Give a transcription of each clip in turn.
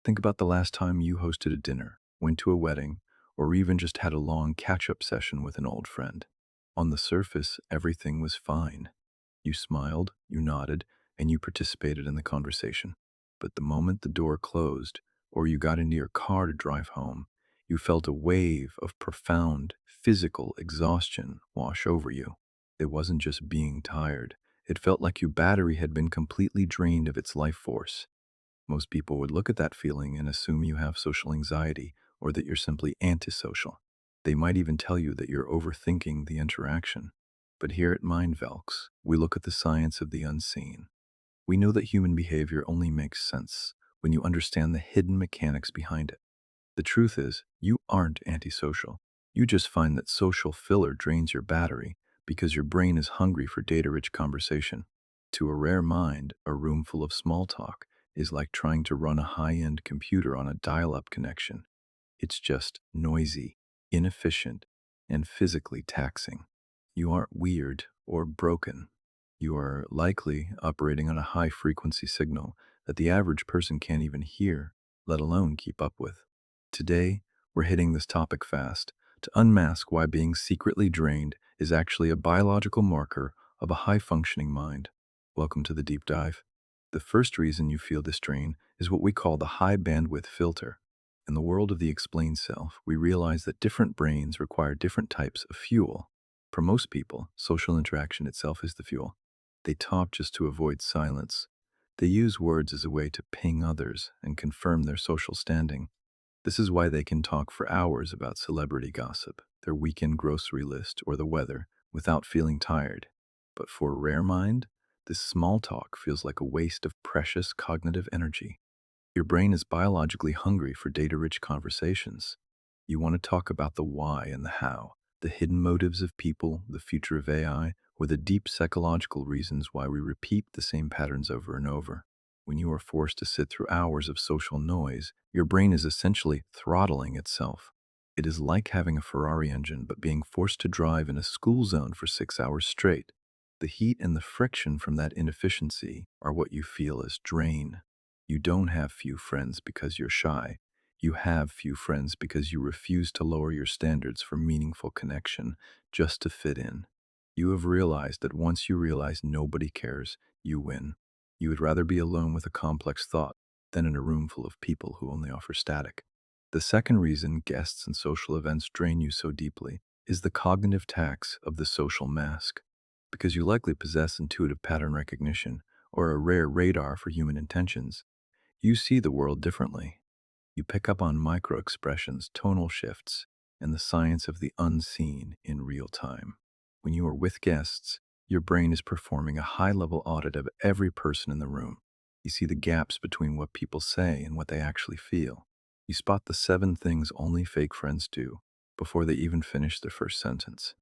Think about the last time you hosted a dinner, went to a wedding, or even just had a long catch up session with an old friend. On the surface, everything was fine. You smiled, you nodded, and you participated in the conversation. But the moment the door closed, or you got into your car to drive home, you felt a wave of profound physical exhaustion wash over you. It wasn't just being tired, it felt like your battery had been completely drained of its life force. Most people would look at that feeling and assume you have social anxiety or that you're simply antisocial. They might even tell you that you're overthinking the interaction. But here at MindVeilx, we look at the science of the unseen. We know that human behavior only makes sense when you understand the hidden mechanics behind it. The truth is, you aren't antisocial. You just find that social filler drains your battery because your brain is hungry for data rich conversation. To a rare mind, a room full of small talk is like trying to run a high end computer on a dial up connection. It's just noisy, inefficient, and physically taxing. You aren't weird or broken. You are likely operating on a high frequency signal that the average person can't even hear, let alone keep up with. Today, we're hitting this topic fast to unmask why being secretly drained is actually a biological marker of a high functioning mind. Welcome to the deep dive. The first reason you feel this drain is what we call the high bandwidth filter. In the world of the explained self, we realize that different brains require different types of fuel. For most people, social interaction itself is the fuel. They talk just to avoid silence. They use words as a way to ping others and confirm their social standing. This is why they can talk for hours about celebrity gossip, their weekend grocery list, or the weather without feeling tired. But for a rare mind, this small talk feels like a waste of precious cognitive energy. Your brain is biologically hungry for data rich conversations. You want to talk about the why and the how, the hidden motives of people, the future of AI, or the deep psychological reasons why we repeat the same patterns over and over. When you are forced to sit through hours of social noise, your brain is essentially throttling itself. It is like having a Ferrari engine but being forced to drive in a school zone for 6 hours straight. The heat and the friction from that inefficiency are what you feel as drain. You don't have few friends because you're shy. You have few friends because you refuse to lower your standards for meaningful connection just to fit in. You have realized that once you realize nobody cares, you win. You would rather be alone with a complex thought than in a room full of people who only offer static. The second reason guests and social events drain you so deeply is the cognitive tax of the social mask. Because you likely possess intuitive pattern recognition or a rare radar for human intentions, you see the world differently. You pick up on micro expressions, tonal shifts, and the science of the unseen in real time. When you are with guests, your brain is performing a high level audit of every person in the room. You see the gaps between what people say and what they actually feel. You spot the 7 things only fake friends do before they even finish their first sentence.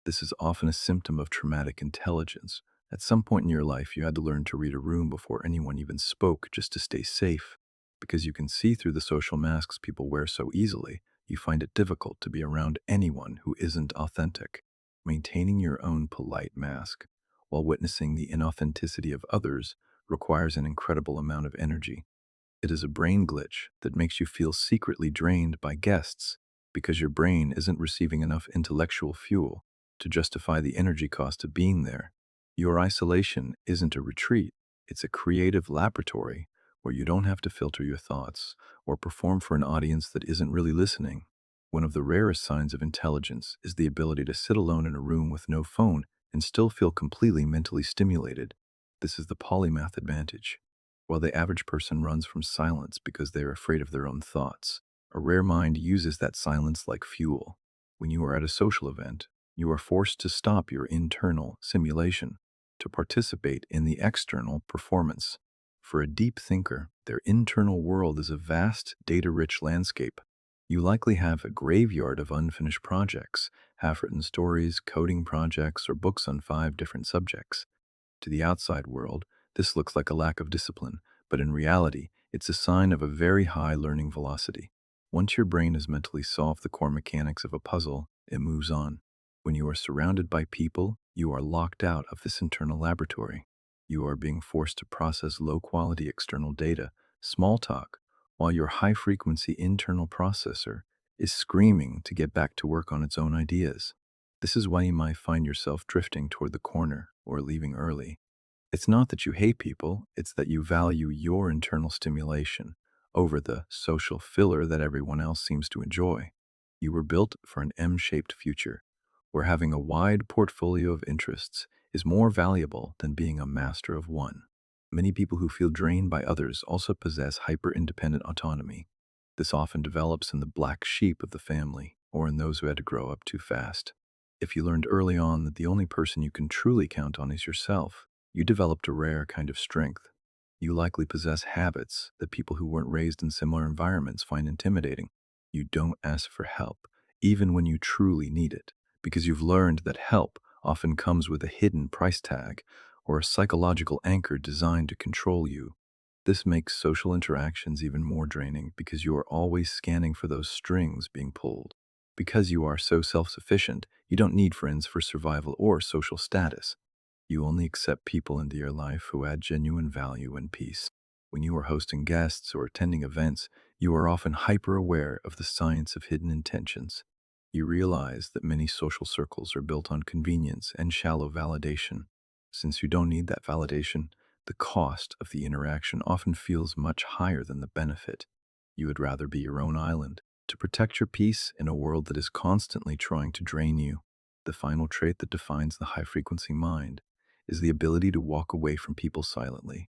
This is often a symptom of traumatic intelligence. At some point in your life, you had to learn to read a room before anyone even spoke just to stay safe. Because you can see through the social masks people wear so easily, you find it difficult to be around anyone who isn't authentic. Maintaining your own polite mask while witnessing the inauthenticity of others requires an incredible amount of energy. It is a brain glitch that makes you feel secretly drained by guests because your brain isn't receiving enough intellectual fuel to justify the energy cost of being there. Your isolation isn't a retreat, it's a creative laboratory where you don't have to filter your thoughts or perform for an audience that isn't really listening. One of the rarest signs of intelligence is the ability to sit alone in a room with no phone and still feel completely mentally stimulated. This is the polymath advantage. While the average person runs from silence because they are afraid of their own thoughts, a rare mind uses that silence like fuel. When you are at a social event, you are forced to stop your internal simulation to participate in the external performance. For a deep thinker, their internal world is a vast, data rich landscape. You likely have a graveyard of unfinished projects, half written stories, coding projects, or books on 5 different subjects. To the outside world, this looks like a lack of discipline, but in reality, it's a sign of a very high learning velocity. Once your brain has mentally solved the core mechanics of a puzzle, it moves on. When you are surrounded by people, you are locked out of this internal laboratory. You are being forced to process low quality external data, small talk, while your high-frequency internal processor is screaming to get back to work on its own ideas. This is why you might find yourself drifting toward the corner or leaving early. It's not that you hate people, it's that you value your internal stimulation over the social filler that everyone else seems to enjoy. You were built for an M-shaped future, where having a wide portfolio of interests is more valuable than being a master of one. Many people who feel drained by others also possess hyper-independent autonomy. This often develops in the black sheep of the family or in those who had to grow up too fast. If you learned early on that the only person you can truly count on is yourself, you developed a rare kind of strength. You likely possess habits that people who weren't raised in similar environments find intimidating. You don't ask for help, even when you truly need it, because you've learned that help often comes with a hidden price tag or a psychological anchor designed to control you. This makes social interactions even more draining because you are always scanning for those strings being pulled. Because you are so self-sufficient, you don't need friends for survival or social status. You only accept people into your life who add genuine value and peace. When you are hosting guests or attending events, you are often hyper-aware of the science of hidden intentions. You realize that many social circles are built on convenience and shallow validation. Since you don't need that validation, the cost of the interaction often feels much higher than the benefit. You would rather be your own island to protect your peace in a world that is constantly trying to drain you. The final trait that defines the high-frequency mind is the ability to walk away from people silently.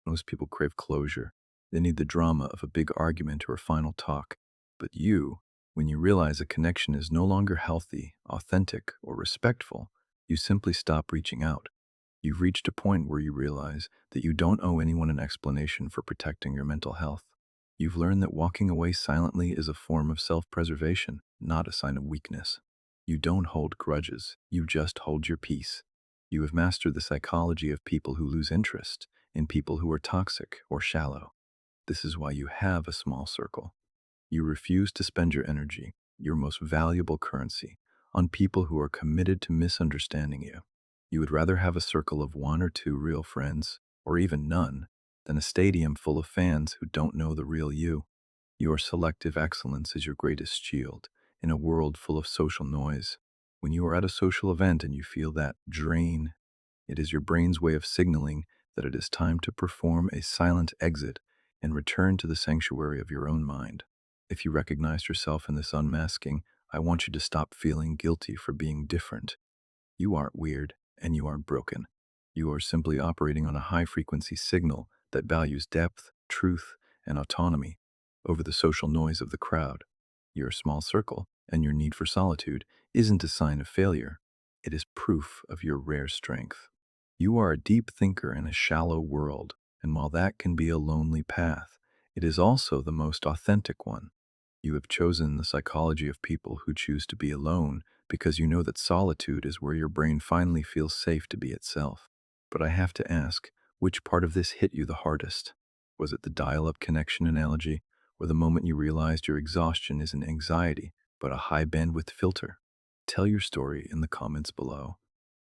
Most people crave closure. They need the drama of a big argument or a final talk. But you, when you realize a connection is no longer healthy, authentic, or respectful, you simply stop reaching out. You've reached a point where you realize that you don't owe anyone an explanation for protecting your mental health. You've learned that walking away silently is a form of self-preservation, not a sign of weakness. You don't hold grudges, you just hold your peace. You have mastered the psychology of people who lose interest in people who are toxic or shallow. This is why you have a small circle. You refuse to spend your energy, your most valuable currency, on people who are committed to misunderstanding you. You would rather have a circle of one or two real friends, or even none, than a stadium full of fans who don't know the real you. Your selective excellence is your greatest shield in a world full of social noise. When you are at a social event and you feel that drain, it is your brain's way of signaling that it is time to perform a silent exit and return to the sanctuary of your own mind. If you recognize yourself in this unmasking, I want you to stop feeling guilty for being different. You aren't weird, and you aren't broken. You are simply operating on a high-frequency signal that values depth, truth, and autonomy over the social noise of the crowd. Your small circle and your need for solitude isn't a sign of failure. It is proof of your rare strength. You are a deep thinker in a shallow world, and while that can be a lonely path, it is also the most authentic one. You have chosen the psychology of people who choose to be alone because you know that solitude is where your brain finally feels safe to be itself. But I have to ask, which part of this hit you the hardest? Was it the dial-up connection analogy, or the moment you realized your exhaustion isn't anxiety, but a high-bandwidth filter? Tell your story in the comments below.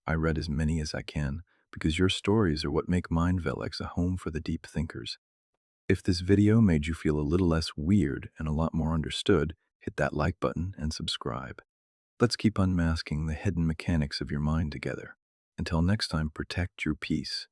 I read as many as I can, because your stories are what make MindVeilx a home for the deep thinkers. If this video made you feel a little less weird and a lot more understood, hit that like button and subscribe. Let's keep unmasking the hidden mechanics of your mind together. Until next time, protect your peace,